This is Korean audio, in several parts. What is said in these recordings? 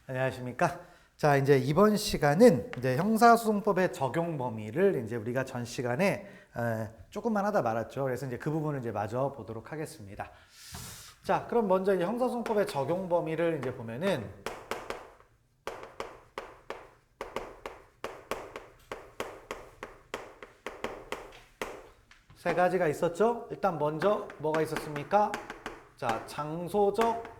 안녕하십니까? 자, 이제 이번 시간은 이제 형사소송법의 적용 범위를 이제 우리가 전 시간에 조금만 하다 말았죠. 그래서 이제 그 부분을 이제 마저 보도록 하겠습니다. 자, 그럼 먼저 이제 형사소송법의 적용 범위를 이제 보면은 세 가지가 있었죠. 일단 먼저 뭐가 있었습니까? 자, 장소적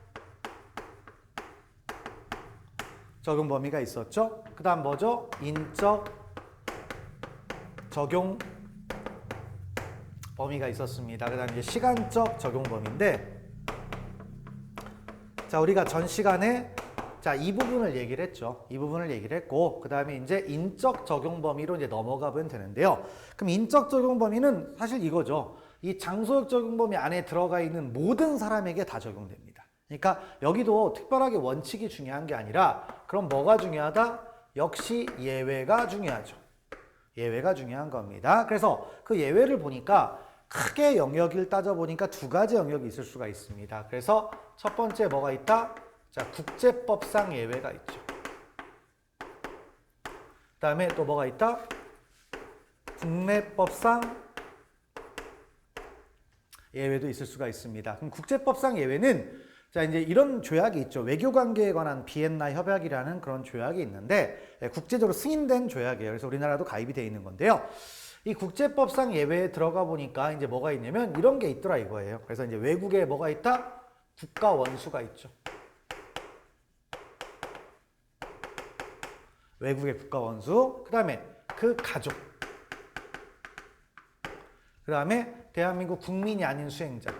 적용 범위가 있었죠. 그 다음 뭐죠? 인적 적용 범위가 있었습니다. 그 다음 이제 시간적 적용 범위인데, 자, 우리가 전 시간에 자, 이 부분을 얘기를 했죠. 이 부분을 얘기를 했고, 그 다음에 이제 인적 적용 범위로 이제 넘어가 보면 되는데요. 그럼 인적 적용 범위는 사실 이거죠. 이 장소적 적용 범위 안에 들어가 있는 모든 사람에게 다 적용됩니다. 그러니까 여기도 특별하게 원칙이 중요한 게 아니라, 그럼 뭐가 중요하다? 역시 예외가 중요하죠. 예외가 중요한 겁니다. 그래서 그 예외를 보니까 크게 영역을 따져보니까 두 가지 영역이 있을 수가 있습니다. 그래서 첫 번째 뭐가 있다? 자, 국제법상 예외가 있죠. 그 다음에 또 뭐가 있다? 국내법상 예외도 있을 수가 있습니다. 그럼 국제법상 예외는 자, 이제 이런 조약이 있죠. 외교관계에 관한 비엔나 협약이라는 그런 조약이 있는데 국제적으로 승인된 조약이에요. 그래서 우리나라도 가입이 되어 있는 건데요. 이 국제법상 예외에 들어가 보니까 이제 뭐가 있냐면 이런 게 있더라 이거예요. 그래서 이제 외국에 뭐가 있다? 국가 원수가 있죠. 외국의 국가 원수, 그 다음에 그 가족, 그 다음에 대한민국 국민이 아닌 수행자.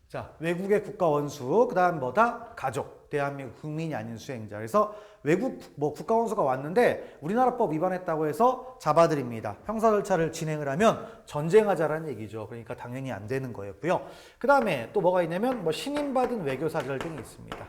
자, 외국의 국가 원수, 그 다음 뭐다? 가족, 대한민국 국민이 아닌 수행자. 그래서 외국 국가 원수가 왔는데 우리나라법 위반했다고 해서 잡아들입니다. 형사 절차를 진행을 하면 전쟁하자라는 얘기죠. 그러니까 당연히 안 되는 거였고요. 그 다음에 또 뭐가 있냐면 신임받은 외교사절 등이 있습니다.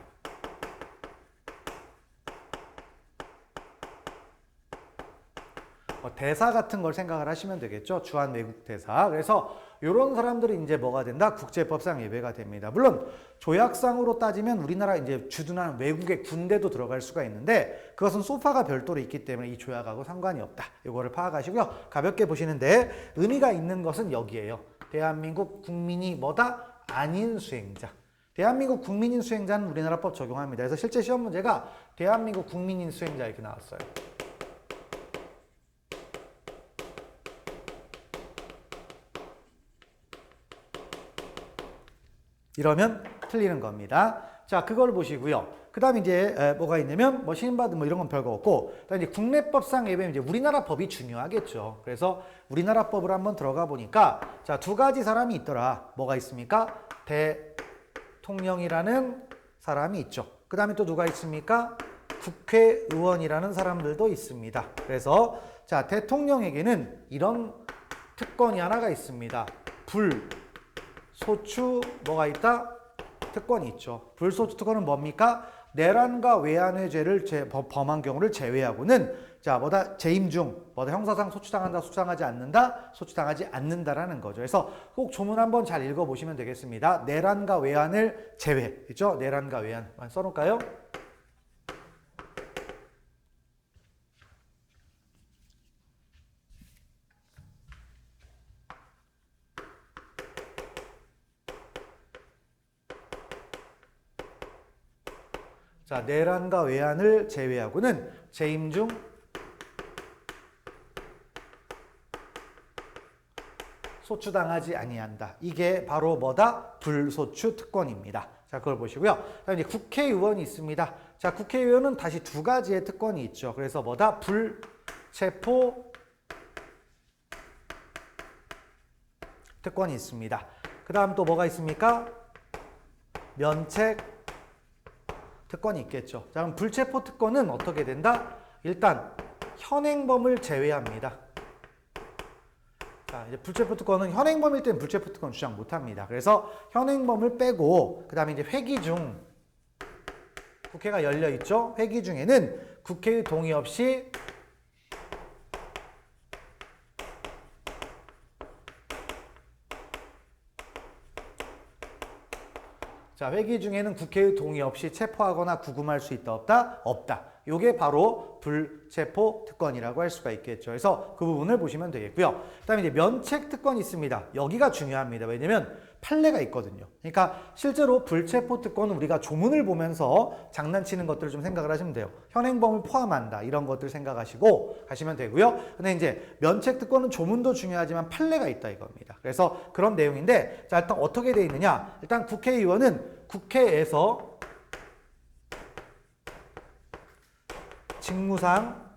대사 같은 걸 생각을 하시면 되겠죠. 주한 외국 대사. 그래서 이런 사람들이 이제 뭐가 된다? 국제법상 예외가 됩니다. 물론 조약상으로 따지면 우리나라 이제 주둔한 외국의 군대도 들어갈 수가 있는데 그것은 소파가 별도로 있기 때문에 이 조약하고 상관이 없다. 이거를 파악하시고요. 가볍게 보시는데 의미가 있는 것은 여기에요. 대한민국 국민이 뭐다? 아닌 수행자. 대한민국 국민인 수행자는 우리나라법 적용합니다. 그래서 실제 시험 문제가 대한민국 국민인 수행자 이렇게 나왔어요. 이러면 틀리는 겁니다. 자, 그걸 보시고요. 그 다음에 이제 뭐가 있냐면 신임받은 이런 건 별거 없고, 그다음에 이제 국내법상 예외는 이제 우리나라 법이 중요하겠죠. 그래서 우리나라 법을 한번 들어가 보니까 자, 두 가지 사람이 있더라. 뭐가 있습니까? 대통령이라는 사람이 있죠. 그 다음에 또 누가 있습니까? 국회의원이라는 사람들도 있습니다. 그래서 자, 대통령에게는 이런 특권이 하나가 있습니다. 불소추 뭐가 있다? 특권이 있죠. 불소추 특권은 뭡니까? 내란과 외환의 죄를 범한 경우를 제외하고는 자, 재임 중 형사상 소추당한다, 소추당하지 않는다, 소추당하지 않는다라는 거죠. 그래서 꼭 조문 한번 잘 읽어보시면 되겠습니다. 내란과 외환을 제외, 그렇죠? 내란과 외환 써놓을까요? 자, 내란과 외환을 제외하고는 재임 중 소추당하지 아니한다. 이게 바로 뭐다? 불소추 특권입니다. 자, 그걸 보시고요. 그다음에 이제 국회의원이 있습니다. 자, 국회의원은 다시 두 가지의 특권이 있죠. 그래서 뭐다? 불체포 특권이 있습니다. 그 다음 또 뭐가 있습니까? 면책 특권이 있겠죠. 자, 그럼 불체포 특권은 어떻게 된다? 일단 현행범을 제외합니다. 자, 이제 불체포 특권은 현행범일 때는 불체포 특권 주장 못합니다. 그래서 현행범을 빼고 그 다음에 이제 회기 중 국회가 열려 있죠. 회기 중에는 국회의 동의 없이 자, 회기 중에는 국회의 동의 없이 체포하거나 구금할 수 있다, 없다? 없다. 요게 바로 불체포 특권이라고 할 수가 있겠죠. 그래서 그 부분을 보시면 되겠고요. 그다음에 이제 면책 특권이 있습니다. 여기가 중요합니다. 왜냐면 판례가 있거든요. 그러니까 실제로 불체포 특권은 우리가 조문을 보면서 장난치는 것들을 좀 생각을 하시면 돼요. 현행범을 포함한다. 이런 것들 생각하시고 가시면 되고요. 근데 이제 면책 특권은 조문도 중요하지만 판례가 있다 이겁니다. 그래서 그런 내용인데 자, 일단 어떻게 돼 있느냐? 일단 국회의원은 국회에서 직무상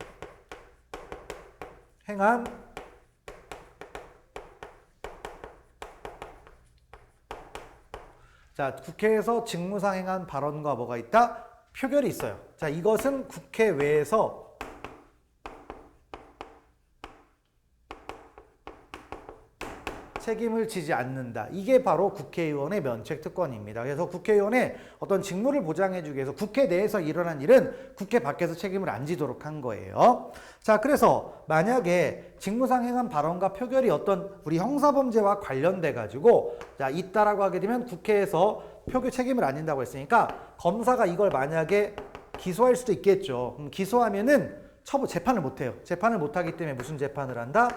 행한 자, 국회에서 직무상 행한 발언과 뭐가 있다? 표결이 있어요. 자, 이것은 국회외에서 책임을 지지 않는다. 이게 바로 국회의원의 면책 특권입니다. 그래서 국회의원의 어떤 직무를 보장해주기 위해서 국회 내에서 일어난 일은 국회 밖에서 책임을 안 지도록 한 거예요. 자, 그래서 만약에 직무상 행한 발언과 표결이 어떤 우리 형사범죄와 관련돼 가지고 자, 있다라고 하게 되면 국회에서 표결 책임을 안 진다고 했으니까 검사가 이걸 만약에 기소할 수도 있겠죠. 그럼 기소하면은 재판을 못 해요. 재판을 못 하기 때문에 무슨 재판을 한다?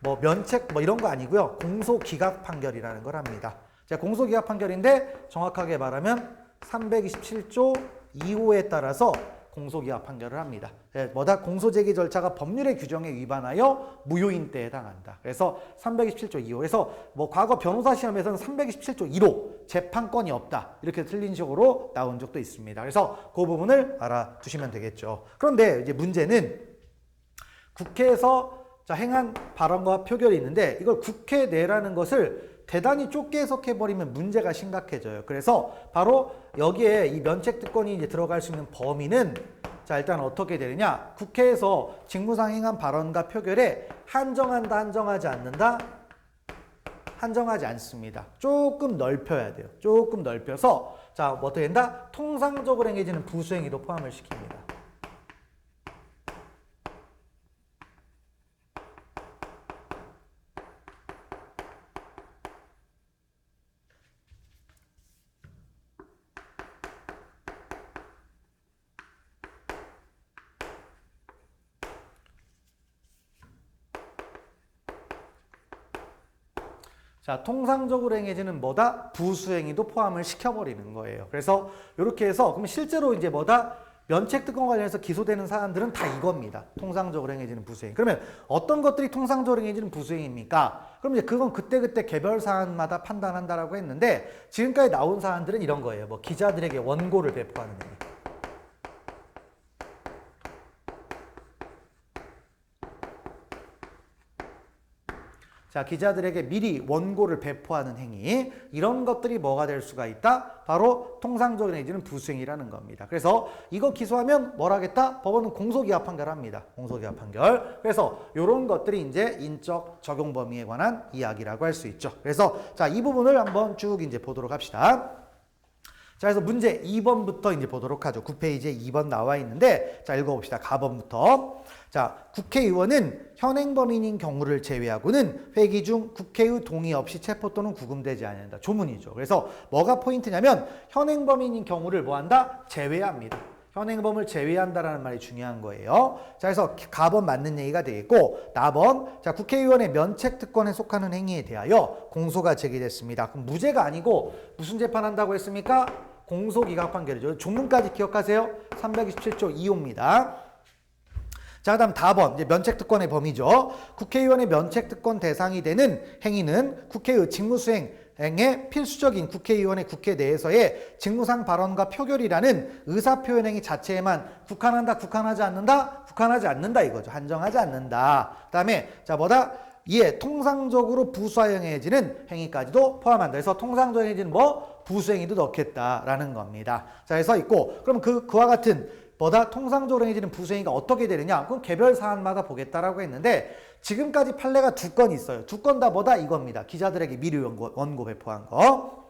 뭐 면책 뭐 이런 거 아니고요. 공소기각 판결이라는 걸 합니다. 자, 공소기각 판결인데 정확하게 말하면 327조 2호에 따라서 공소기각 판결을 합니다. 뭐다? 공소제기 절차가 법률의 규정에 위반하여 무효인대에 해당한다. 그래서 327조 2호. 그래서 뭐 과거 변호사 시험에서는 327조 1호 재판권이 없다. 이렇게 틀린 식으로 나온 적도 있습니다. 그래서 그 부분을 알아두시면 되겠죠. 그런데 이제 문제는 국회에서 자, 행한 발언과 표결이 있는데 이걸 국회 내라는 것을 대단히 좁게 해석해버리면 문제가 심각해져요. 그래서 바로 여기에 이 면책특권이 이제 들어갈 수 있는 범위는 자, 일단 어떻게 되느냐? 국회에서 직무상 행한 발언과 표결에 한정한다, 한정하지 않는다? 한정하지 않습니다. 조금 넓혀야 돼요. 조금 넓혀서 자, 뭐 어떻게 된다? 통상적으로 행해지는 부수행위도 포함을 시킵니다. 자, 통상적으로 행해지는 뭐다? 부수행위도 포함을 시켜버리는 거예요. 그래서 이렇게 해서 그럼 실제로 이제 뭐다? 면책특권 관련해서 기소되는 사안들은 다 이겁니다. 통상적으로 행해지는 부수행위. 그러면 어떤 것들이 통상적으로 행해지는 부수행위입니까? 그럼 이제 그건 그때그때 개별 사안마다 판단한다라고 했는데 지금까지 나온 사안들은 이런 거예요. 뭐 기자들에게 원고를 배포하는 행위. 자, 기자들에게 미리 원고를 배포하는 행위, 이런 것들이 뭐가 될 수가 있다? 바로 통상적으로 행해지는 부수행위라는 겁니다. 그래서 이거 기소하면 뭘 하겠다? 법원은 공소기각 판결합니다. 공소기각 판결. 그래서 이런 것들이 이제 인적 적용 범위에 관한 이야기라고 할 수 있죠. 그래서 자, 이 부분을 한번 쭉 이제 보도록 합시다. 자, 그래서 문제 2번부터 이제 보도록 하죠. 9페이지에 2번 나와 있는데, 자, 읽어봅시다. 가번부터. 자, 국회의원은 현행범인인 경우를 제외하고는 회기 중 국회의 동의 없이 체포 또는 구금되지 않는다. 조문이죠. 그래서 뭐가 포인트냐면 현행범인인 경우를 뭐 한다? 제외합니다. 현행범을 제외한다라는 말이 중요한 거예요. 자, 그래서 가번 맞는 얘기가 되겠고, 나번. 자, 국회의원의 면책특권에 속하는 행위에 대하여 공소가 제기됐습니다. 그럼 무죄가 아니고 무슨 재판한다고 했습니까? 공소기각 판결이죠. 조문까지 기억하세요. 327조 2호입니다. 자, 그다음 4번 이제 면책특권의 범위죠. 국회의원의 면책특권 대상이 되는 행위는 국회의 직무수행의 필수적인 국회의원의 국회 내에서의 직무상 발언과 표결이라는 의사표현 행위 자체에만 국한한다, 국한하지 않는다, 국한하지 않는다 이거죠. 한정하지 않는다. 그다음에 자, 뭐다? 이에 통상적으로 부수행해지는 행위까지도 포함한다. 그래서 통상적으로 행해지는 뭐 부수행위도 넣겠다라는 겁니다. 자, 그래서 있고 그럼 그와 같은 뭐다? 통상적으로 행해지는 부수행위가 어떻게 되느냐? 그건 개별 사안마다 보겠다라고 했는데 지금까지 판례가 2건 있어요. 2건 다 뭐다? 이겁니다. 기자들에게 미리 원고 배포한 거.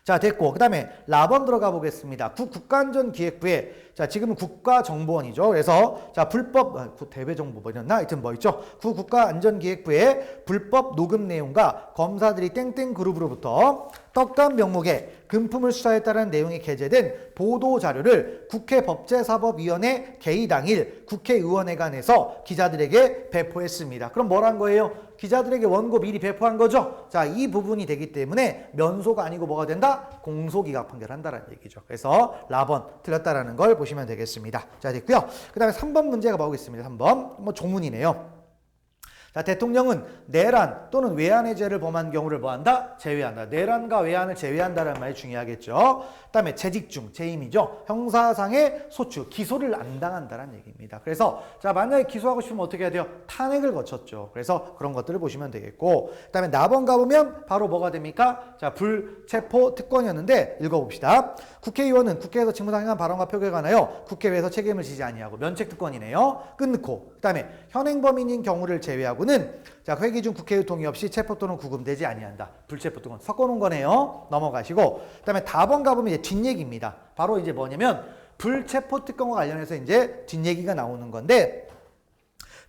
자, 됐고 그 다음에 라번 들어가 보겠습니다. 국가안전기획부에 자, 지금은 국가정보원이죠. 그래서 자, 불법 대외정보 뭐 이랬나? 하여튼 뭐 있죠. 국가안전기획부의 불법 녹음 내용과 검사들이 땡땡 그룹으로부터 떡감 명목의 금품을 수사했다는 내용이 게재된 보도 자료를 국회 법제사법위원회 개의 당일 국회의원회관에서 기자들에게 배포했습니다. 그럼 뭘 한 거예요? 기자들에게 원고 미리 배포한 거죠. 자, 이 부분이 되기 때문에 면소가 아니고 뭐가 된다? 공소기각 판결한다라는 얘기죠. 그래서 라번 틀렸다라는 걸 보시면 되겠습니다. 자, 됐고요. 그 다음에 3번 문제가 나오겠습니다. 3번 뭐 조문이네요. 자, 대통령은 내란 또는 외환의 죄를 범한 경우를 뭐한다? 제외한다. 내란과 외환을 제외한다는 말이 중요하겠죠. 그 다음에 재직중, 재임이죠. 형사상의 소추, 기소를 안 당한다는 얘기입니다. 그래서 자, 만약에 기소하고 싶으면 어떻게 해야 돼요? 탄핵을 거쳤죠. 그래서 그런 것들을 보시면 되겠고, 그 다음에 나번 가보면 바로 뭐가 됩니까? 자, 불체포 특권이었는데 읽어봅시다. 국회의원은 국회에서 직무상행한 발언과 표결에 관하여 국회에서 책임을 지지 아니하고 면책 특권이네요. 끊고, 그 다음에 현행범인인 경우를 제외하고 는 자, 회기 중 국회의 동의 없이 체포 또는 구금되지 아니한다. 불체포 특권 섞어놓은 거네요. 넘어가시고, 그다음에 다번 가보면 이제 뒷얘기입니다. 바로 이제 뭐냐면 불체포 특권과 관련해서 이제 뒷얘기가 나오는 건데,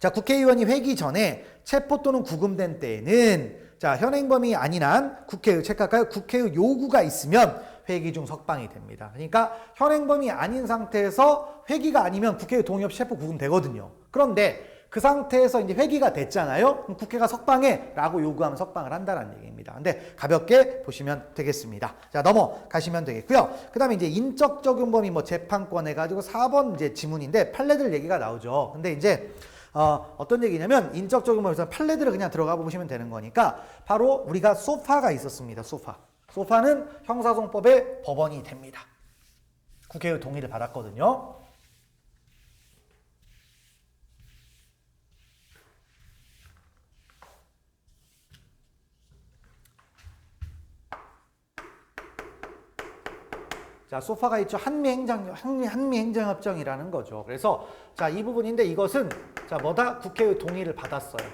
자, 국회의원이 회기 전에 체포 또는 구금된 때에는 자, 현행범이 아닌 한 국회의 책각하여 국회의 요구가 있으면 회기 중 석방이 됩니다. 그러니까 현행범이 아닌 상태에서 회기가 아니면 국회의 동의 없이 체포 구금되거든요. 그런데 그 상태에서 이제 회기가 됐잖아요. 그럼 국회가 석방해 라고 요구하면 석방을 한다는 얘기입니다. 근데 가볍게 보시면 되겠습니다. 자, 넘어가시면 되겠고요. 그 다음에 이제 인적 적용범위 뭐 재판권 해가지고 4번 이제 지문인데 판례들 얘기가 나오죠. 근데 이제 어떤 얘기냐면 인적 적용범위에서 판례들을 그냥 들어가 보시면 되는 거니까 바로 우리가 소파가 있었습니다. 소파는 형사소송법의 법원이 됩니다. 국회의 동의를 받았거든요. 자, 소파가 있죠. 한미행정협정이라는 거죠. 그래서 자, 이 부분인데 이것은 자, 뭐다? 국회의 동의를 받았어요.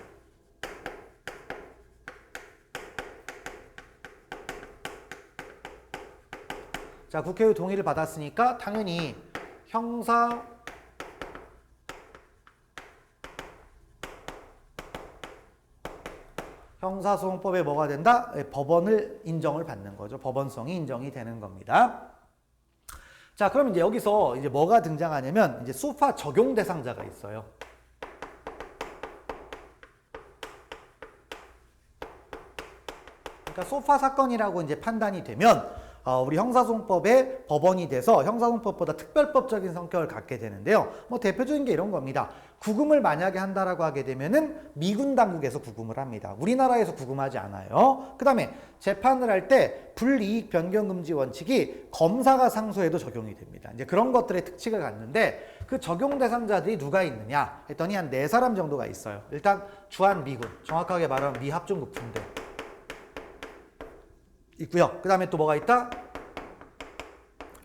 자, 국회의 동의를 받았으니까 당연히 형사소송법에 뭐가 된다? 법원을 인정을 받는 거죠. 법원성이 인정이 되는 겁니다. 자, 그럼 이제 여기서 이제 뭐가 등장하냐면 이제 소파 적용 대상자가 있어요. 그러니까 소파 사건이라고 이제 판단이 되면 우리 형사소송법의 법원이 돼서 형사소송법보다 특별법적인 성격을 갖게 되는데요. 뭐 대표적인 게 이런 겁니다. 구금을 만약에 한다라고 하게 되면은 미군 당국에서 구금을 합니다. 우리나라에서 구금하지 않아요. 그 다음에 재판을 할 때 불이익 변경 금지 원칙이 검사가 상소해도 적용이 됩니다. 이제 그런 것들의 특칙을 갖는데 그 적용 대상자들이 누가 있느냐 했더니 한 4사람 정도가 있어요. 일단 주한미군, 정확하게 말하면 미합중국 군대 있고요. 그 다음에 또 뭐가 있다?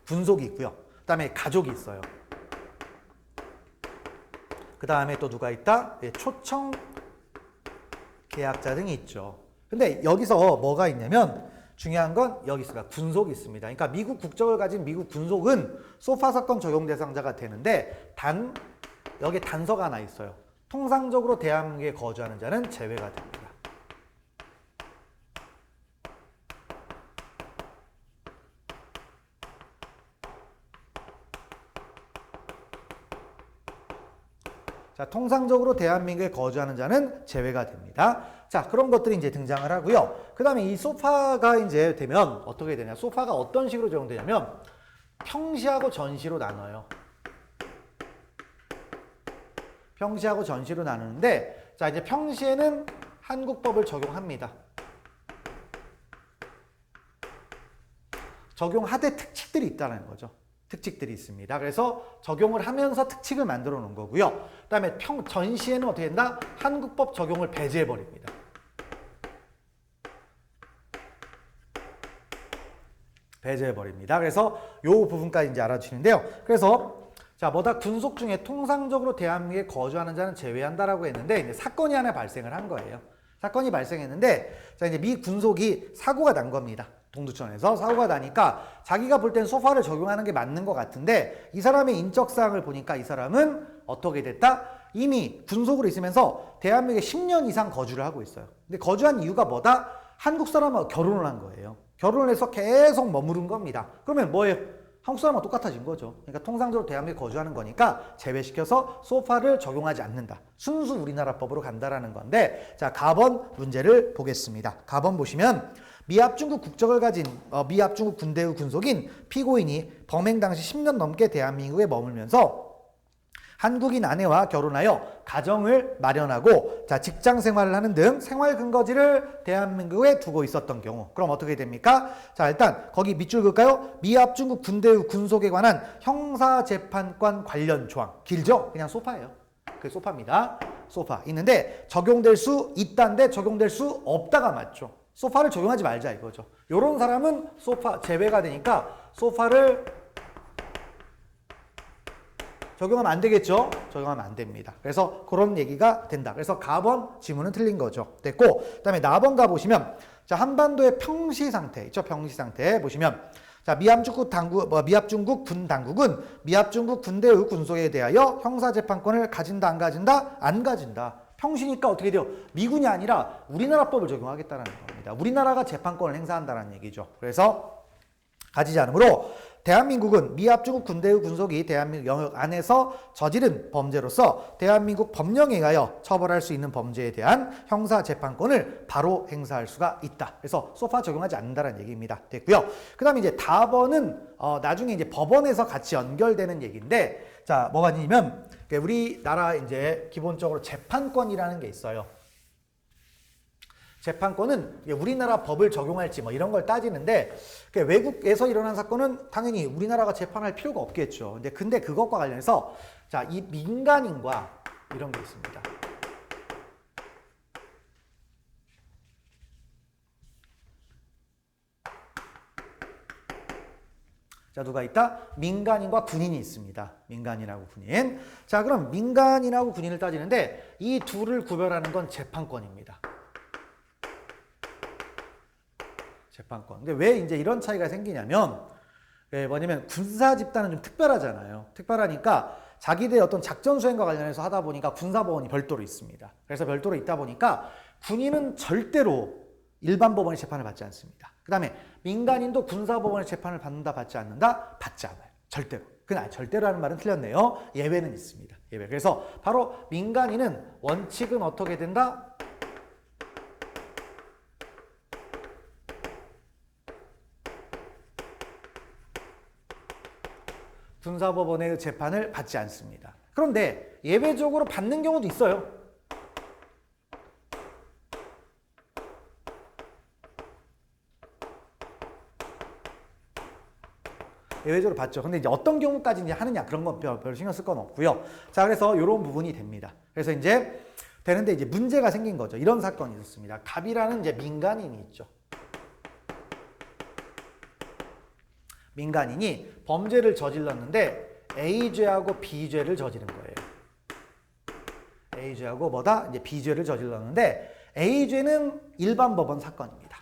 군속이 있고요. 그 다음에 가족이 있어요. 그 다음에 또 누가 있다? 초청 계약자 등이 있죠. 근데 여기서 뭐가 있냐면 중요한 건 여기 있습니다. 군속이 있습니다. 그러니까 미국 국적을 가진 미국 군속은 소파 사건 적용 대상자가 되는데 여기에 단서가 하나 있어요. 통상적으로 대한민국에 거주하는 자는 제외가 됩니다. 자, 통상적으로 대한민국에 거주하는 자는 제외가 됩니다. 자, 그런 것들이 이제 등장을 하고요. 그 다음에 이 소파가 이제 되면 어떻게 되냐. 소파가 어떤 식으로 적용되냐면 평시하고 전시로 나눠요. 평시하고 전시로 나누는데 자, 이제 평시에는 한국법을 적용합니다. 적용하되 특칙들이 있다는 거죠. 특칙들이 있습니다. 그래서 적용을 하면서 특칙을 만들어 놓은 거고요. 그 다음에 전시에는 어떻게 된다? 한국법 적용을 배제해 버립니다. 배제해 버립니다. 그래서 요 부분까지 이제 알아주시는데요. 그래서 자, 뭐다? 군속 중에 통상적으로 대한민국에 거주하는 자는 제외한다라고 했는데 이제 사건이 하나 발생을 한 거예요. 사건이 발생했는데 자, 이제 미 군속이 사고가 난 겁니다. 동두천에서 사고가 나니까 자기가 볼 땐 소파를 적용하는 게 맞는 것 같은데 이 사람의 인적사항을 보니까 이 사람은 어떻게 됐다? 이미 군속으로 있으면서 대한민국에 10년 이상 거주를 하고 있어요. 근데 거주한 이유가 뭐다? 한국 사람하고 결혼을 한 거예요. 결혼을 해서 계속 머무른 겁니다. 그러면 뭐예요? 한국 사람하고 똑같아진 거죠. 그러니까 통상적으로 대한민국에 거주하는 거니까 제외시켜서 소파를 적용하지 않는다. 순수 우리나라 법으로 간다라는 건데, 자, 가번 문제를 보겠습니다. 가번 보시면 미합중국 국적을 가진 미합중국 군대의 군속인 피고인이 범행 당시 10년 넘게 대한민국에 머물면서 한국인 아내와 결혼하여 가정을 마련하고 자, 직장 생활을 하는 등 생활 근거지를 대한민국에 두고 있었던 경우. 그럼 어떻게 됩니까? 자, 일단 거기 밑줄 그을까요? 미합중국 군대의 군속에 관한 형사재판권 관련 조항. 길죠? 그냥 소파예요. 그게 소파입니다. 소파. 있는데 적용될 수 있다인데 적용될 수 없다가 맞죠. 소파를 적용하지 말자 이거죠. 요런 사람은 소파 제외가 되니까 소파를 적용하면 안 되겠죠? 적용하면 안 됩니다. 그래서 그런 얘기가 된다. 그래서 가번 지문은 틀린 거죠. 됐고, 그 다음에 나번 가보시면, 자, 한반도의 평시 상태, 있죠? 평시 상태 보시면, 자, 미합중국 군 당국은 미합중국 군대의 군속에 대하여 형사재판권을 가진다, 안 가진다? 안 가진다. 평시니까 어떻게 돼요? 미군이 아니라 우리나라 법을 적용하겠다는 겁니다. 우리나라가 재판권을 행사한다는 얘기죠. 그래서 가지지 않으므로 대한민국은 미합중국 군대의 군속이 대한민국 영역 안에서 저지른 범죄로서 대한민국 법령에 의하여 처벌할 수 있는 범죄에 대한 형사재판권을 바로 행사할 수가 있다. 그래서 소파 적용하지 않는다는 얘기입니다. 됐고요. 그 다음에 이제 다번은 나중에 이제 법원에서 같이 연결되는 얘기인데, 자, 뭐가 아니면 우리나라 이제 기본적으로 재판권이라는 게 있어요. 재판권은 우리나라 법을 적용할지 뭐 이런 걸 따지는데, 외국에서 일어난 사건은 당연히 우리나라가 재판할 필요가 없겠죠. 근데 그것과 관련해서 자, 이 민간인과 이런 게 있습니다. 자, 누가 있다? 민간인과 군인이 있습니다. 민간인하고 군인. 자, 그럼 민간인하고 군인을 따지는데 이 둘을 구별하는 건 재판권입니다. 재판권. 근데 왜 이제 이런 차이가 생기냐면, 뭐냐면 군사 집단은 좀 특별하잖아요. 특별하니까 자기들의 어떤 작전 수행과 관련해서 하다 보니까 군사법원이 별도로 있습니다. 그래서 별도로 있다 보니까 군인은 절대로 일반 법원의 재판을 받지 않습니다. 그 다음에 민간인도 군사법원의 재판을 받는다, 받지 않는다? 받지 않아요. 절대로. 그냥 절대라는 말은 틀렸네요. 예외는 있습니다. 예외. 그래서 바로 민간인은 원칙은 어떻게 된다? 군사법원의 재판을 받지 않습니다. 그런데 예외적으로 받는 경우도 있어요. 예외적으로 받죠. 근데 이제 어떤 경우까지 이제 하느냐 그런 건 별 신경 쓸 건 없고요. 자, 그래서 이런 부분이 됩니다. 그래서 이제 되는데 이제 문제가 생긴 거죠. 이런 사건이 있었습니다. 갑이라는 이제 민간인이 있죠. 민간인이 범죄를 저질렀는데 A죄하고 B죄를 저지른 거예요. A죄하고 뭐다? 이제 B죄를 저질렀는데 A죄는 일반 법원 사건입니다.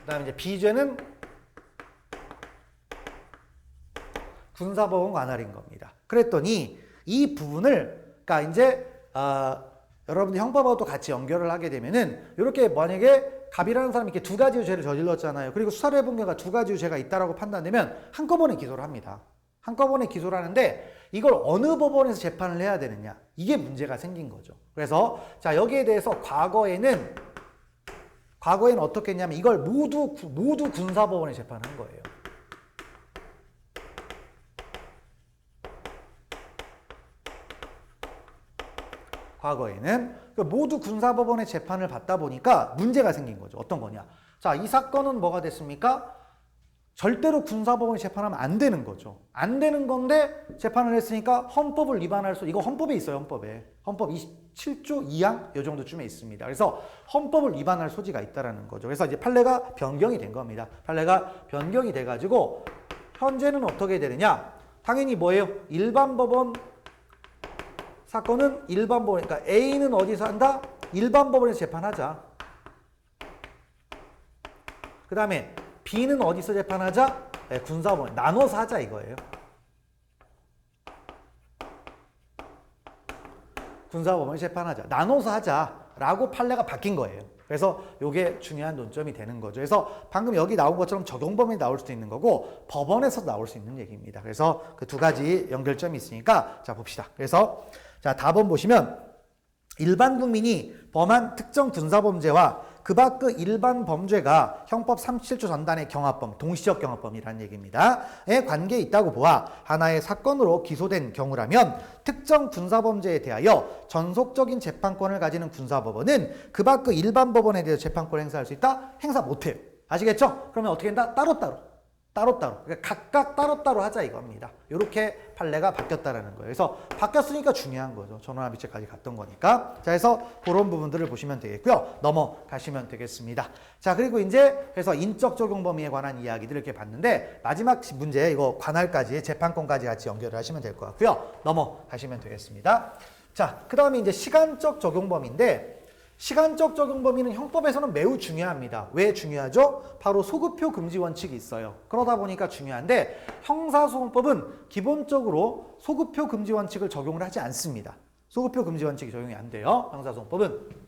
그다음에 이제 B죄는 군사법원 관할인 겁니다. 그랬더니 이 부분을 그러니까 이제 여러분들 형법하고도 같이 연결을 하게 되면은 이렇게 만약에 갑이라는 사람이 이렇게 두 가지의 죄를 저질렀잖아요. 그리고 수사를 해본 결과 두 가지의 죄가 있다라고 판단되면 한꺼번에 기소를 합니다. 한꺼번에 기소를 하는데 이걸 어느 법원에서 재판을 해야 되느냐? 이게 문제가 생긴 거죠. 그래서 자, 여기에 대해서 과거에는 어떻게 했냐면 이걸 모두 군사법원에 재판한 거예요. 과거에는 모두 군사법원의 재판을 받다 보니까 문제가 생긴 거죠. 어떤 거냐? 자, 이 사건은 뭐가 됐습니까? 절대로 군사법원이 재판하면 안 되는 거죠. 안 되는 건데 재판을 했으니까 헌법을 위반할 수, 이거 헌법에 있어요, 헌법에. 헌법 27조 2항 요 정도쯤에 있습니다. 그래서 헌법을 위반할 소지가 있다라는 거죠. 그래서 이제 판례가 변경이 된 겁니다. 판례가 변경이 돼가지고 현재는 어떻게 되느냐? 당연히 뭐예요? 일반 법원 사건은 일반 법원, 그러니까 A는 어디서 한다? 일반 법원에서 재판하자. 그 다음에 B는 어디서 재판하자? 네, 군사법원. 나눠서 하자 이거예요. 군사법원에서 재판하자. 나눠서 하자라고 판례가 바뀐 거예요. 그래서 이게 중요한 논점이 되는 거죠. 그래서 방금 여기 나온 것처럼 적용범위 나올 수도 있는 거고 법원에서 나올 수 있는 얘기입니다. 그래서 그 두 가지 연결점이 있으니까 자 봅시다. 그래서 자 답원 보시면 일반 국민이 범한 특정 군사범죄와 그 밖의 일반 범죄가 형법 37조 전단의 경합범, 동시적 경합범이라는 얘기입니다. 에 관계에 있다고 보아 하나의 사건으로 기소된 경우라면 특정 군사범죄에 대하여 전속적인 재판권을 가지는 군사법원은 그 밖의 일반 법원에 대해서 재판권을 행사할 수 있다? 행사 못해요. 아시겠죠? 그러면 어떻게 된다? 따로따로. 그러니까 각각 따로따로 하자 이겁니다. 이렇게 판례가 바뀌었다라는 거예요. 그래서 바뀌었으니까 중요한 거죠. 전원합 일체까지 갔던 거니까. 자, 그래서 그런 부분들을 보시면 되겠고요. 넘어가시면 되겠습니다. 자, 그리고 이제 그래서 인적 적용 범위에 관한 이야기들을 이렇게 봤는데 마지막 문제 이거 관할까지 재판권까지 같이 연결을 하시면 될 것 같고요. 넘어가시면 되겠습니다. 자, 그 다음에 이제 시간적 적용 범위인데 시간적 적용 범위는 형법에서는 매우 중요합니다. 왜 중요하죠? 바로 소급표 금지 원칙이 있어요. 그러다 보니까 중요한데 형사소송법은 기본적으로 소급표 금지 원칙을 적용을 하지 않습니다. 소급표 금지 원칙이 적용이 안 돼요. 형사소송법은.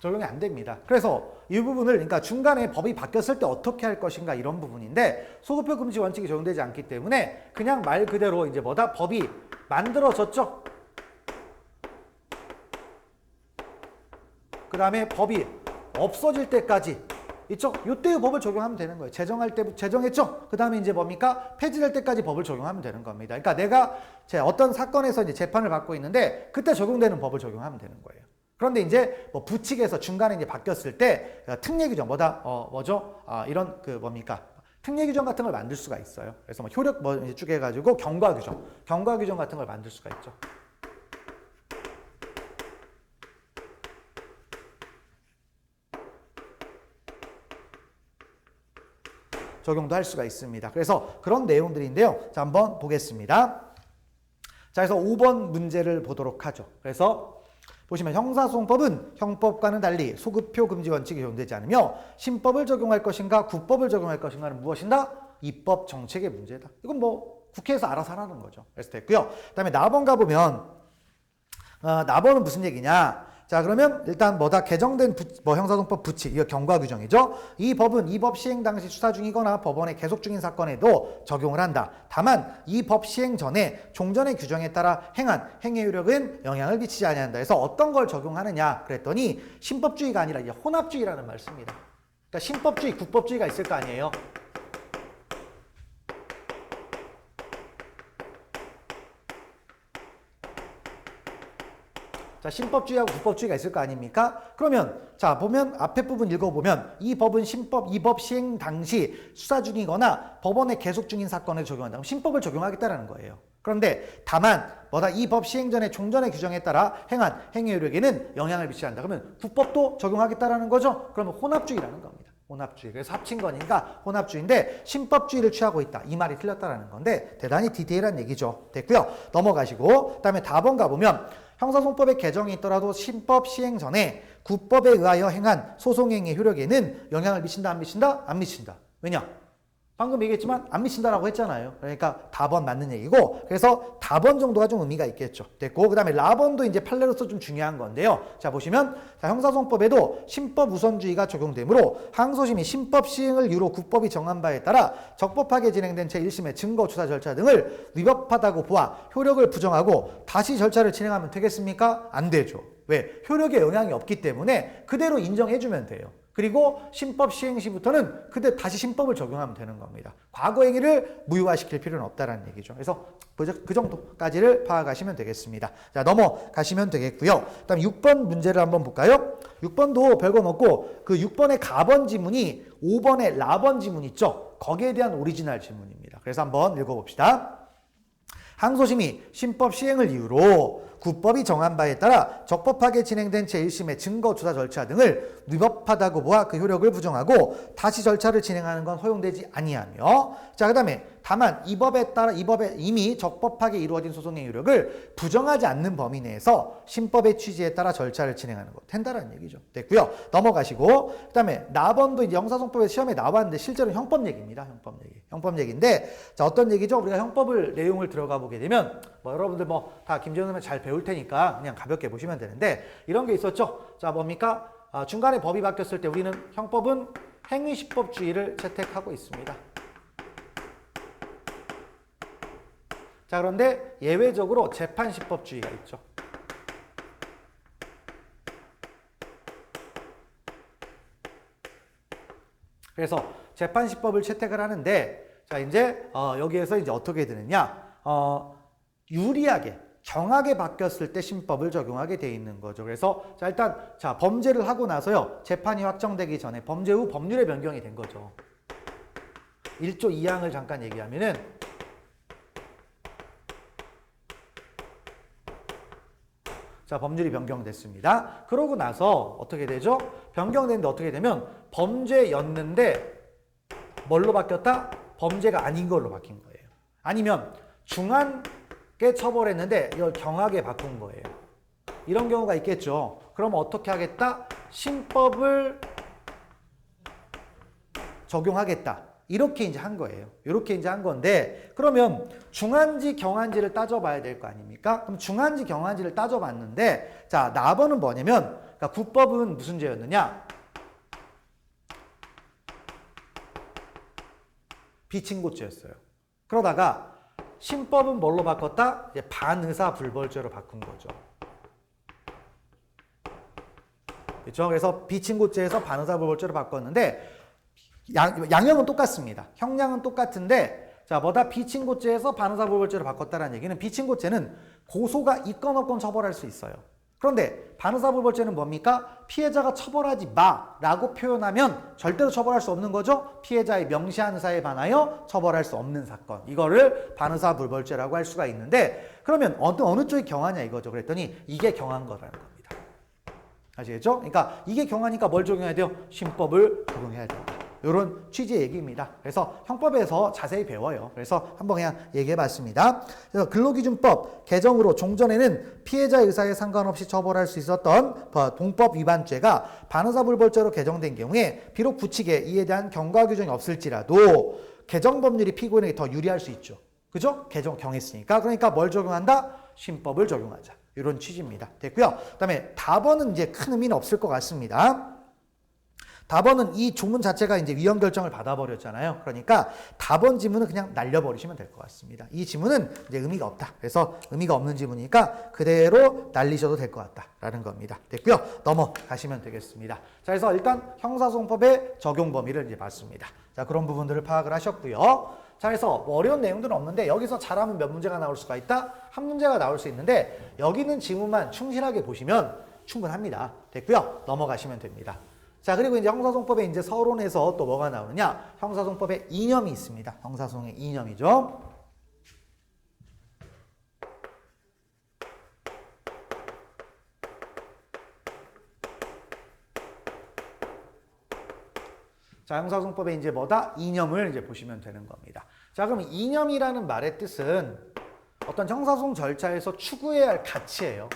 적용이 안 됩니다. 그래서 이 부분을 그러니까 중간에 법이 바뀌었을 때 어떻게 할 것인가 이런 부분인데 소급표 금지 원칙이 적용되지 않기 때문에 그냥 말 그대로 이제 뭐다 법이 만들어졌죠. 그 다음에 법이 없어질 때까지 있죠. 이때의 법을 적용하면 되는 거예요. 제정할 때 제정했죠. 그 다음에 이제 뭡니까? 폐지될 때까지 법을 적용하면 되는 겁니다. 그러니까 내가 어떤 사건에서 이제 재판을 받고 있는데 그때 적용되는 법을 적용하면 되는 거예요. 그런데 이제 뭐 부칙에서 중간에 이제 바뀌었을 때 특례 규정 이런 그 뭡니까? 특례 규정 같은 걸 만들 수가 있어요. 그래서 뭐 효력 이제 쭉 해가지고 경과 규정 같은 걸 만들 수가 있죠. 적용도 할 수가 있습니다. 그래서 그런 내용들인데요. 자, 한번 보겠습니다. 자, 그래서 5번 문제를 보도록 하죠. 그래서 보시면 형사소송법은 형법과는 달리 소급표 금지 원칙이 적용되지 않으며 신법을 적용할 것인가 구법을 적용할 것인가는 무엇인가? 입법 정책의 문제다. 이건 뭐 국회에서 알아서 하라는 거죠. 그래서 됐고요. 그 다음에 나번 가보면 나번은 무슨 얘기냐? 자, 그러면 일단 뭐다 개정된 형사소송법 부칙, 이거 경과 규정이죠. 이 법은 이 법 시행 당시 수사 중이거나 법원에 계속 중인 사건에도 적용을 한다. 다만 이 법 시행 전에 종전의 규정에 따라 행한 행위 효력은 영향을 미치지 아니한다. 그래서 어떤 걸 적용하느냐 그랬더니 신법주의가 아니라 이제 혼합주의라는 말 씁니다. 그러니까 신법주의, 국법주의가 있을 거 아니에요. 자, 신법주의하고 국법주의가 있을 거 아닙니까? 그러면 자, 보면 앞에 부분 읽어보면 이 법은 이 법 시행 당시 수사 중이거나 법원에 계속 중인 사건을 적용한다. 그럼 신법을 적용하겠다는 거예요. 그런데 다만 이 법 시행 전에 종전의 규정에 따라 행한 행위 효력에는 영향을 미치지 않는다. 그러면 국법도 적용하겠다는 거죠? 그러면 혼합주의라는 겁니다. 혼합주의. 그래서 합친 거니까 혼합주의인데 신법주의를 취하고 있다. 이 말이 틀렸다라는 건데 대단히 디테일한 얘기죠. 됐고요. 넘어가시고 그다음에 답원 가보면 형사소송법의 개정이 있더라도 신법 시행 전에 구법에 의하여 행한 소송행위의 효력에는 영향을 미친다, 안 미친다? 안 미친다. 왜냐? 방금 얘기했지만 안 미친다라고 했잖아요. 그러니까 답원 맞는 얘기고 그래서 답원 정도가 좀 의미가 있겠죠. 됐고 그 다음에 라번도 이제 판례로서 좀 중요한 건데요. 자, 보시면 형사소송법에도 신법 우선주의가 적용되므로 항소심이 신법 시행을 이유로 국법이 정한 바에 따라 적법하게 진행된 제1심의 증거 조사 절차 등을 위법하다고 보아 효력을 부정하고 다시 절차를 진행하면 되겠습니까? 안 되죠. 왜? 효력에 영향이 없기 때문에 그대로 인정해주면 돼요. 그리고 신법 시행 시부터는 그때 다시 신법을 적용하면 되는 겁니다. 과거 행위를 무효화시킬 필요는 없다는 얘기죠. 그래서 그 정도까지를 파악하시면 되겠습니다. 자, 넘어가시면 되겠고요. 그다음 6번 문제를 한번 볼까요? 6번도 별거 없고 그 6번의 가번 지문이 5번의 라번 지문 있죠? 거기에 대한 오리지널 질문입니다. 그래서 한번 읽어봅시다. 항소심이 신법 시행을 이유로 국법이 정한 바에 따라 적법하게 진행된 제1심의 증거 조사 절차 등을 위법하다고 보아 그 효력을 부정하고 다시 절차를 진행하는 건 허용되지 아니하며, 자, 그다음에 다만 이 법에 따라 이 법에 이미 적법하게 이루어진 소송의 효력을 부정하지 않는 범위 내에서 신법의 취지에 따라 절차를 진행하는 것 된다라는 얘기죠. 됐고요. 넘어가시고, 그다음에 나번도 이제 형사소송법에 시험에 나왔는데 실제로 형법 얘기입니다. 형법 얘기인데, 자, 어떤 얘기죠? 우리가 형법을 내용을 들어가 보게 되면 여러분들 다 김재현 선생님 잘 배울 테니까 그냥 가볍게 보시면 되는데, 이런 게 있었죠. 자, 뭡니까? 중간에 법이 바뀌었을 때 우리는 형법은 행위시법주의를 채택하고 있습니다. 자, 그런데 예외적으로 재판시법주의가 있죠. 그래서 재판시법을 채택을 하는데, 자, 이제 여기에서 이제 어떻게 되느냐? 유리하게 정하게 바뀌었을 때 신법을 적용하게 돼 있는 거죠. 그래서 자, 일단 자, 범죄를 하고 나서요, 재판이 확정되기 전에 범죄 후 법률의 변경이 된 거죠. 1조 2항을 잠깐 얘기하면은, 자, 법률이 변경됐습니다. 그러고 나서 어떻게 되죠? 변경됐는데 어떻게 되면 범죄였는데 뭘로 바뀌었다? 범죄가 아닌 걸로 바뀐 거예요. 아니면 중하게 처벌했는데 이걸 경하게 바꾼 거예요. 이런 경우가 있겠죠. 그럼 어떻게 하겠다? 신법을 적용하겠다. 이렇게 이제 한 거예요. 이렇게 이제 한 건데, 그러면 중한지 경한지를 따져봐야 될 거 아닙니까? 그럼 중한지 경한지를 따져봤는데, 자, 나번은 뭐냐면, 그러니까 국법은 무슨 죄였느냐? 비친고죄였어요. 그러다가 신법은 뭘로 바꿨다? 이제 반의사 불벌죄로 바꾼 거죠. 그렇죠? 그래서 비친고죄에서 반의사 불벌죄로 바꿨는데, 양형은 똑같습니다. 형량은 똑같은데, 자, 비친고죄에서 반의사 불벌죄로 바꿨다는 얘기는, 비친고죄는 고소가 있건 없건 처벌할 수 있어요. 그런데 반의사 불벌죄는 뭡니까? 피해자가 처벌하지 마라고 표현하면 절대로 처벌할 수 없는 거죠. 피해자의 명시한 의사에 반하여 처벌할 수 없는 사건, 이거를 반의사 불벌죄라고 할 수가 있는데, 그러면 어느 쪽이 경하냐 이거죠. 그랬더니 이게 경한 거라는 겁니다. 아시겠죠? 그러니까 이게 경하니까 뭘 적용해야 돼요? 신법을 적용해야 된다. 이런 취지의 얘기입니다. 그래서 형법에서 자세히 배워요. 그래서 한번 그냥 얘기해봤습니다. 그래서 근로기준법 개정으로 종전에는 피해자 의사에 상관없이 처벌할 수 있었던 동법 위반죄가 반의사불벌죄로 개정된 경우에 비록 부칙에 이에 대한 경과 규정이 없을지라도 개정 법률이 피고인에게 더 유리할 수 있죠. 그죠? 경했으니까. 그러니까 뭘 적용한다? 신법을 적용하자. 이런 취지입니다. 됐고요. 그다음에 답원은 이제 큰 의미는 없을 것 같습니다. 답원은 이 조문 자체가 이제 위헌 결정을 받아버렸잖아요. 그러니까 답원 지문은 그냥 날려버리시면 될 것 같습니다. 이 지문은 이제 의미가 없다. 그래서 의미가 없는 지문이니까 그대로 날리셔도 될 것 같다라는 겁니다. 됐고요. 넘어가시면 되겠습니다. 자, 그래서 일단 형사소송법의 적용 범위를 이제 봤습니다. 자, 그런 부분들을 파악을 하셨고요. 자, 그래서 어려운 내용들은 없는데 여기서 잘하면 몇 문제가 나올 수가 있다? 한 문제가 나올 수 있는데 여기 있는 지문만 충실하게 보시면 충분합니다. 됐고요. 넘어가시면 됩니다. 자, 그리고 이제 형사소송법에 이제 서론에서 또 뭐가 나오느냐? 형사소송법에 이념이 있습니다. 형사소송의 이념이죠. 자, 형사소송법에 이제 이념을 이제 보시면 되는 겁니다. 자, 그럼 이념이라는 말의 뜻은 어떤 형사소송 절차에서 추구해야 할 가치예요.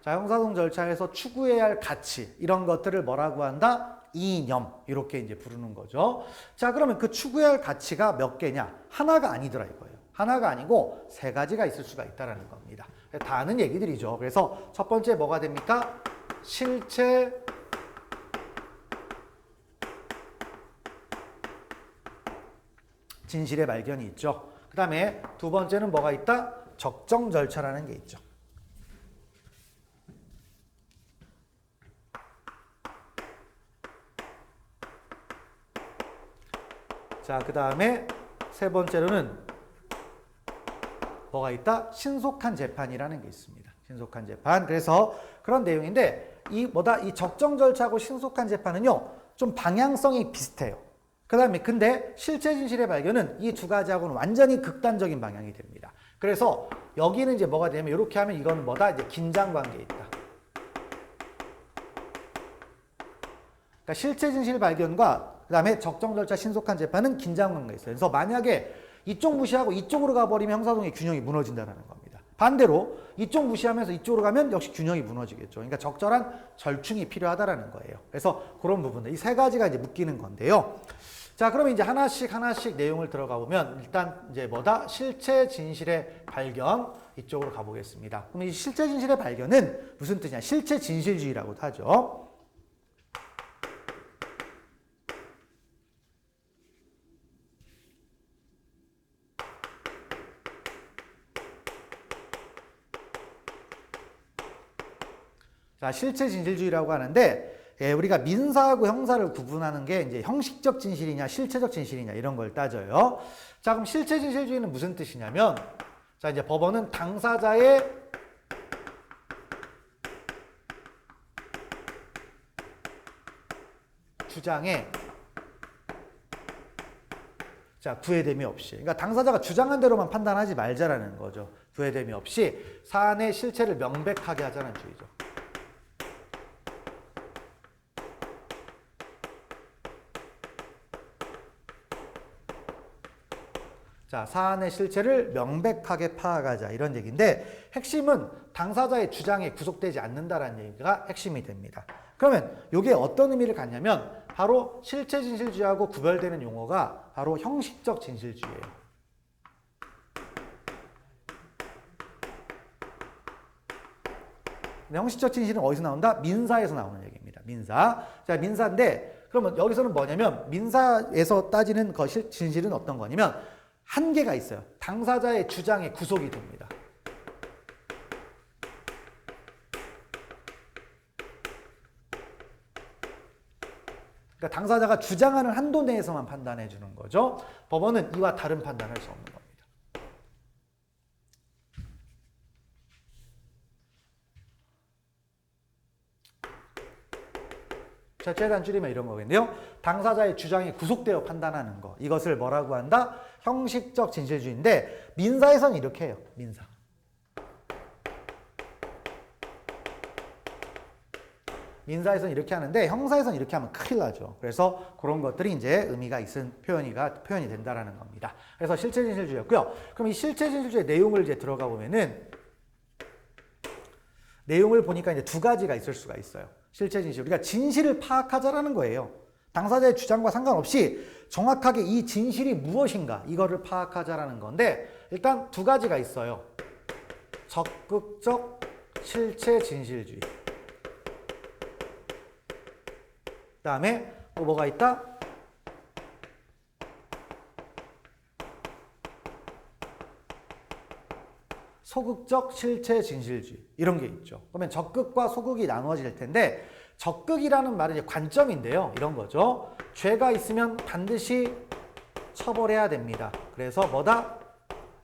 자, 형사소송 절차에서 추구해야 할 가치, 이런 것들을 뭐라고 한다? 이념, 이렇게 이제 부르는 거죠. 자, 그러면 그 추구해야 할 가치가 몇 개냐? 하나가 아니더라 이거예요. 하나가 아니고 세 가지가 있을 수가 있다는 겁니다. 다 아는 얘기들이죠. 그래서 첫 번째 뭐가 됩니까? 실체, 진실의 발견이 있죠. 그 다음에 두 번째는 뭐가 있다? 적정 절차라는 게 있죠. 자, 그 다음에 세 번째로는 뭐가 있다? 신속한 재판이라는 게 있습니다. 신속한 재판. 그래서 그런 내용인데 이 적정 절차하고 신속한 재판은요, 좀 방향성이 비슷해요. 그다음에 근데 실체 진실의 발견은 이 두 가지하고는 완전히 극단적인 방향이 됩니다. 그래서 여기는 이제 뭐가 되냐면 이렇게 하면 이건 뭐다? 이제 긴장 관계에 있다. 그러니까 실체 진실 발견과 그다음에 적정 절차 신속한 재판은 긴장 관계에 있어요. 그래서 만약에 이쪽 무시하고 이쪽으로 가버리면 형사동의 균형이 무너진다는 겁니다. 반대로 이쪽 무시하면서 이쪽으로 가면 역시 균형이 무너지겠죠. 그러니까 적절한 절충이 필요하다라는 거예요. 그래서 그런 부분들, 이 세 가지가 이제 묶이는 건데요. 자, 그러면 이제 하나씩 내용을 들어가 보면 일단 이제 뭐다? 실체 진실의 발견 이쪽으로 가보겠습니다. 그럼 이 실체 진실의 발견은 무슨 뜻이냐? 실체 진실주의라고도 하죠. 자, 실체 진실주의라고 하는데 우리가 민사하고 형사를 구분하는 게 이제 형식적 진실이냐 실체적 진실이냐 이런 걸 따져요. 자, 그럼 실체 진실주의는 무슨 뜻이냐면 자, 이제 법원은 당사자의 주장에 자, 구애됨이 없이, 그러니까 당사자가 주장한 대로만 판단하지 말자라는 거죠. 구애됨이 없이 사안의 실체를 명백하게 하자는 주의죠. 자, 사안의 실체를 명백하게 파악하자 이런 얘기인데 핵심은 당사자의 주장에 구속되지 않는다라는 얘기가 핵심이 됩니다. 그러면 이게 어떤 의미를 갖냐면 바로 실체 진실주의하고 구별되는 용어가 바로 형식적 진실주의예요. 근데 형식적 진실은 어디서 나온다? 민사에서 나오는 얘기입니다. 민사. 자, 민사인데 그러면 여기서는 뭐냐면 민사에서 따지는 진실은 어떤 거냐면 한계가 있어요. 당사자의 주장에 구속이 됩니다. 그러니까 당사자가 주장하는 한도 내에서만 판단해 주는 거죠. 법원은 이와 다른 판단을 할 수 없는 겁니다. 자, 최대한 줄이면 이런 거겠네요. 당사자의 주장이 구속되어 판단하는 거. 이것을 뭐라고 한다? 형식적 진실주의인데 민사에서는 이렇게 해요. 민사. 민사에서는 이렇게 하는데 형사에서는 이렇게 하면 큰일 나죠. 그래서 그런 것들이 이제 의미가 있은 표현이 된다라는 겁니다. 그래서 실체 진실주의였고요. 그럼 이 실체 진실주의 내용을 이제 들어가 보면은 내용을 보니까 이제 두 가지가 있을 수가 있어요. 실체 진실. 우리가 진실을 파악하자라는 거예요. 당사자의 주장과 상관없이 정확하게 이 진실이 무엇인가 이거를 파악하자라는 건데 일단 두 가지가 있어요. 적극적 실체 진실주의. 그 다음에 또 뭐가 있다? 소극적 실체 진실주의 이런 게 있죠. 그러면 적극과 소극이 나누어질 텐데 적극이라는 말은 이제 관점인데요. 이런 거죠. 죄가 있으면 반드시 처벌해야 됩니다. 그래서 뭐다?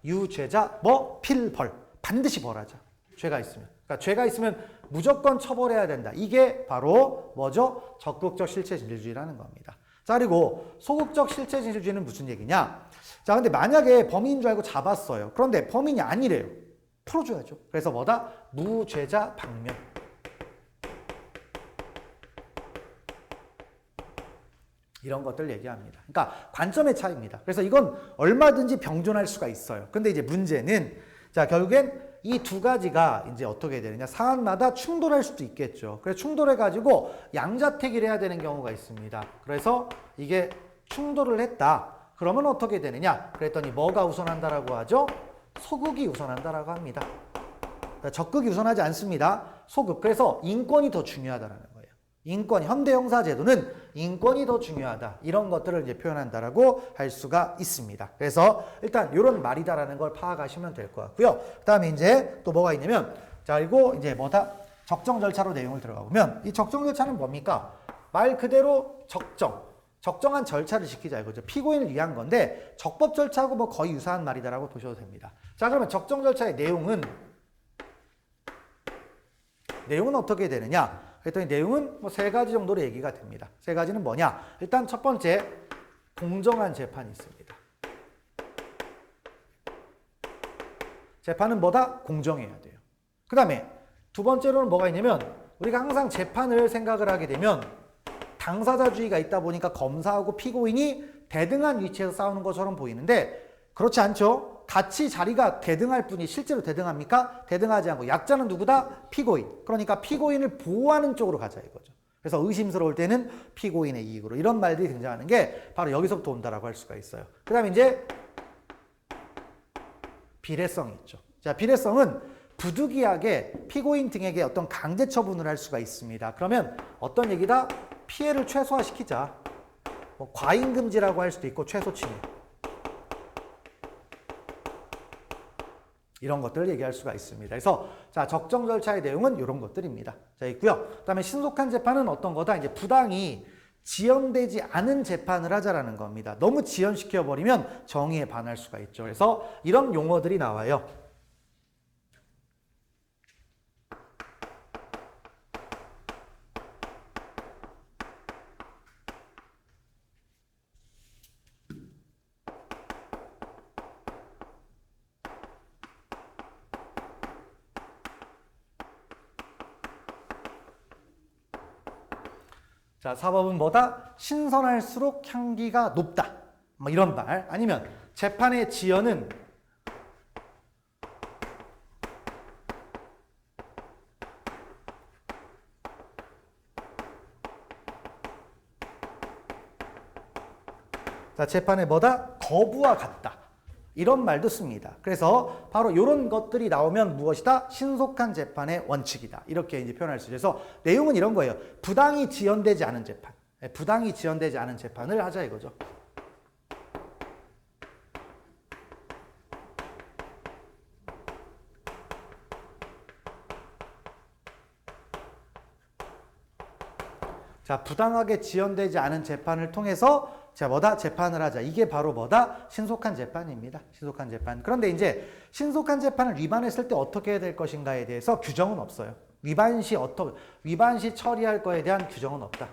유죄자 필벌. 반드시 벌하자. 죄가 있으면. 그러니까 죄가 있으면 무조건 처벌해야 된다. 이게 바로 뭐죠? 적극적 실체 진실주의라는 겁니다. 자, 그리고 소극적 실체 진실주의는 무슨 얘기냐? 자, 근데 만약에 범인인 줄 알고 잡았어요. 그런데 범인이 아니래요. 풀어줘야죠. 그래서 뭐다? 무죄자 방면. 이런 것들 얘기합니다. 그러니까 관점의 차이입니다. 그래서 이건 얼마든지 병존할 수가 있어요. 근데 이제 문제는 자, 결국엔 이 두 가지가 이제 어떻게 되느냐. 사안마다 충돌할 수도 있겠죠. 그래서 충돌해가지고 양자택일을 해야 되는 경우가 있습니다. 그래서 이게 충돌을 했다. 그러면 어떻게 되느냐. 그랬더니 뭐가 우선한다라고 하죠? 소극이 우선한다라고 합니다. 적극이 우선하지 않습니다. 소극. 그래서 인권이 더 중요하다라는 거예요. 인권, 현대 형사 제도는 인권이 더 중요하다. 이런 것들을 이제 표현한다라고 할 수가 있습니다. 그래서 일단 이런 말이다라는 걸 파악하시면 될 것 같고요. 그다음에 이제 또 뭐가 있냐면 자, 그리고 이제 뭐다? 적정 절차로 내용을 들어가 보면 이 적정 절차는 뭡니까? 말 그대로 적정한 절차를 지키자 이거죠. 피고인을 위한 건데 적법 절차하고 뭐 거의 유사한 말이다라고 보셔도 됩니다. 자, 그러면 적정 절차의 내용은 어떻게 되느냐? 그랬더니 내용은 뭐 세 가지 정도로 얘기가 됩니다. 세 가지는 뭐냐? 일단 첫 번째 공정한 재판이 있습니다. 재판은 뭐다? 공정해야 돼요. 그 다음에 두 번째로는 뭐가 있냐면 우리가 항상 재판을 생각을 하게 되면 당사자주의가 있다 보니까 검사하고 피고인이 대등한 위치에서 싸우는 것처럼 보이는데 그렇지 않죠? 같이 자리가 대등할 뿐이 실제로 대등합니까? 대등하지 않고 약자는 누구다? 피고인. 그러니까 피고인을 보호하는 쪽으로 가자 이거죠. 그래서 의심스러울 때는 피고인의 이익으로 이런 말들이 등장하는 게 바로 여기서부터 온다라고 할 수가 있어요. 그 다음에 이제 비례성이 있죠. 자, 비례성은 부득이하게 피고인 등에게 어떤 강제 처분을 할 수가 있습니다. 그러면 어떤 얘기다? 피해를 최소화시키자. 뭐 과잉금지라고 할 수도 있고 최소침해. 이런 것들을 얘기할 수가 있습니다. 그래서 자, 적정 절차의 내용은 이런 것들입니다. 자, 있고요. 그다음에 신속한 재판은 어떤 거다? 이제 부당이 지연되지 않은 재판을 하자라는 겁니다. 너무 지연시켜 버리면 정의에 반할 수가 있죠. 그래서 이런 용어들이 나와요. 자, 사법은 뭐다? 신선할수록 향기가 높다. 뭐 이런 말. 아니면 재판의 지연은 자, 재판의 뭐다? 거부와 같다. 이런 말도 씁니다. 그래서 바로 이런 것들이 나오면 무엇이다? 신속한 재판의 원칙이다. 이렇게 이제 표현할 수 있어서 내용은 이런 거예요. 부당이 지연되지 않은 재판. 부당이 지연되지 않은 재판을 하자 이거죠. 자, 부당하게 지연되지 않은 재판을 통해서 자, 뭐다? 재판을 하자. 이게 바로 뭐다? 신속한 재판입니다. 신속한 재판. 그런데 이제 신속한 재판을 위반했을 때 어떻게 해야 될 것인가에 대해서 규정은 없어요. 위반 시 처리할 거에 대한 규정은 없다.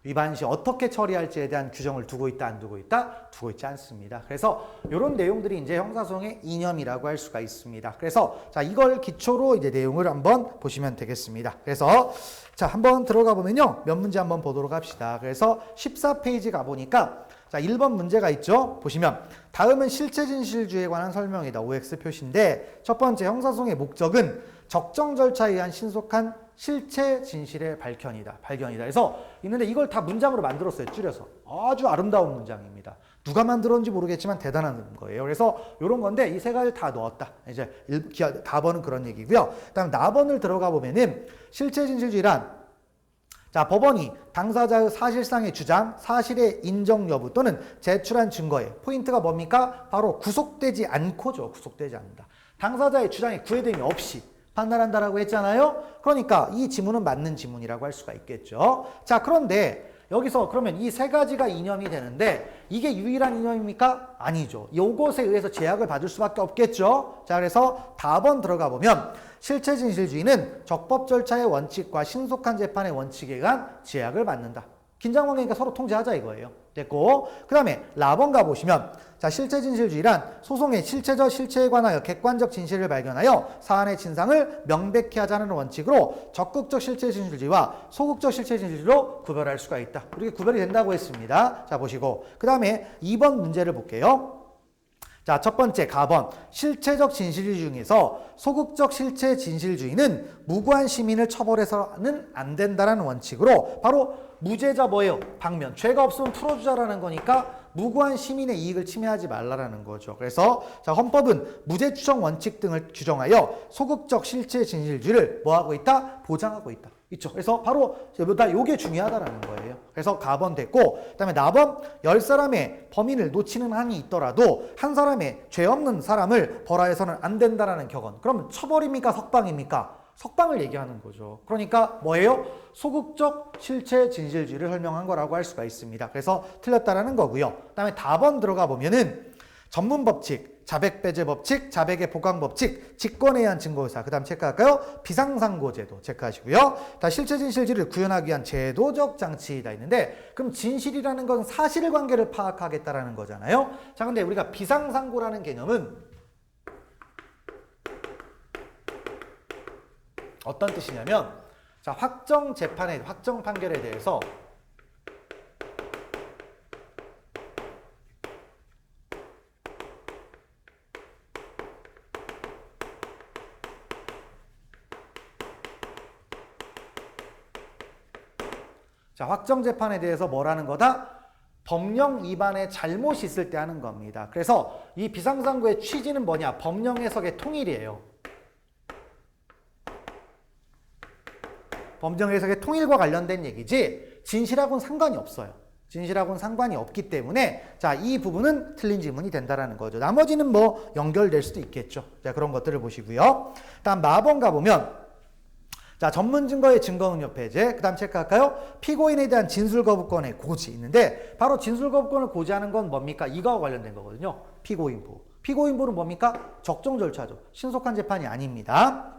위반 시 어떻게 처리할지에 대한 규정을 두고 있다, 안 두고 있다? 두고 있지 않습니다. 그래서 이런 내용들이 이제 형사소송의 이념이라고 할 수가 있습니다. 그래서 자, 이걸 기초로 이제 내용을 한번 보시면 되겠습니다. 그래서 자, 한번 들어가 보면요. 몇 문제 한번 보도록 합시다. 그래서 14페이지 가 보니까 자, 1번 문제가 있죠. 보시면 다음은 실체 진실주의에 관한 설명이다. OX 표시인데 첫 번째 형사소송의 목적은 적정 절차에 의한 신속한 실체 진실의 발견이다. 그래서 있는데 이걸 다 문장으로 만들었어요. 줄여서. 아주 아름다운 문장입니다. 누가 만들었는지 모르겠지만 대단한 거예요. 그래서 이런 건데 이 세 가지를 다 넣었다. 이제 답번은 그런 얘기고요. 그다음 나번을 들어가 보면은 실체 진실주의란 자, 법원이 당사자의 사실상의 주장, 사실의 인정 여부 또는 제출한 증거에 포인트가 뭡니까? 바로 구속되지 않고죠. 구속되지 않는다. 당사자의 주장에 구애됨이 없이 판단한다라고 했잖아요. 그러니까 이 지문은 맞는 지문이라고 할 수가 있겠죠. 자, 그런데 여기서 그러면 이 세 가지가 이념이 되는데 이게 유일한 이념입니까? 아니죠. 요것에 의해서 제약을 받을 수밖에 없겠죠. 자, 그래서 답번 들어가 보면 실체 진실주의는 적법 절차의 원칙과 신속한 재판의 원칙에 의한 제약을 받는다. 긴장 관계니까 서로 통제하자 이거예요. 됐고, 그 다음에 라번 가보시면 자, 실체 진실주의란 소송의 실체적 실체에 관하여 객관적 진실을 발견하여 사안의 진상을 명백히 하자는 원칙으로 적극적 실체 진실주의와 소극적 실체 진실주의로 구별할 수가 있다. 이렇게 구별이 된다고 했습니다. 자, 보시고 그 다음에 2번 문제를 볼게요. 자, 첫 번째 가번 실체적 진실주의 중에서 소극적 실체 진실주의는 무고한 시민을 처벌해서는 안 된다라는 원칙으로 바로 무죄자 뭐예요? 방면. 죄가 없으면 풀어주자라는 거니까 무고한 시민의 이익을 침해하지 말라라는 거죠. 그래서 자, 헌법은 무죄 추정 원칙 등을 규정하여 소극적 실체 진실주의를 뭐하고 있다? 보장하고 있다. 있죠. 그래서 바로 요게 중요하다라는 거예요. 그래서 가번 됐고, 그다음에 나번 10사람의 범인을 놓치는 한이 있더라도 한 사람의 죄 없는 사람을 벌하여서는 안 된다라는 격언. 그러면 처벌입니까? 석방입니까? 석방을 얘기하는 거죠. 그러니까 뭐예요? 소극적 실체 진실주의를 설명한 거라고 할 수가 있습니다. 그래서 틀렸다라는 거고요. 그다음에 답번 들어가 보면은 전문 법칙 자백 배제 법칙, 자백의 보강 법칙, 직권에 의한 증거유사. 그다음 체크할까요? 비상상고 제도 체크하시고요. 다 실체 진실지를 구현하기 위한 제도적 장치가 있는데, 그럼 진실이라는 건 사실관계를 파악하겠다라는 거잖아요. 자, 근데 우리가 비상상고라는 개념은 어떤 뜻이냐면, 자, 확정 재판에, 확정 판결에 대해서 자, 확정 재판에 대해서 뭐라는 거다? 법령 위반의 잘못이 있을 때 하는 겁니다. 그래서 이 비상상고의 취지는 뭐냐? 법령 해석의 통일이에요. 법령 해석의 통일과 관련된 얘기지 진실하고는 상관이 없어요. 진실하고는 상관이 없기 때문에 자, 이 부분은 틀린 지문이 된다라는 거죠. 나머지는 뭐 연결될 수도 있겠죠. 자, 그런 것들을 보시고요. 다음 마번 가보면 자, 전문 증거의 증거 능력 배제. 그 다음 체크할까요? 피고인에 대한 진술 거부권의 고지 있는데, 바로 진술 거부권을 고지하는 건 뭡니까? 이거와 관련된 거거든요. 피고인 보호. 피고인 보호는 뭡니까? 적정 절차죠. 신속한 재판이 아닙니다.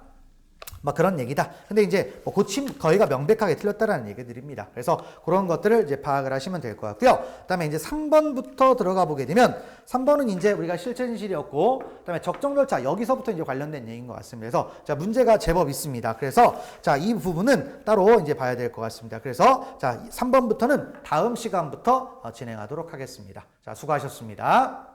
막 그런 얘기다. 근데 이제 뭐 고침 거의가 명백하게 틀렸다라는 얘기들입니다. 그래서 그런 것들을 이제 파악을 하시면 될 것 같고요. 그다음에 이제 3번부터 들어가 보게 되면 3번은 이제 우리가 실체 진실이었고, 그다음에 적정 절차 여기서부터 이제 관련된 얘기인 것 같습니다. 그래서 자, 문제가 제법 있습니다. 그래서 자, 이 부분은 따로 이제 봐야 될 것 같습니다. 그래서 자, 3번부터는 다음 시간부터 진행하도록 하겠습니다. 자, 수고하셨습니다.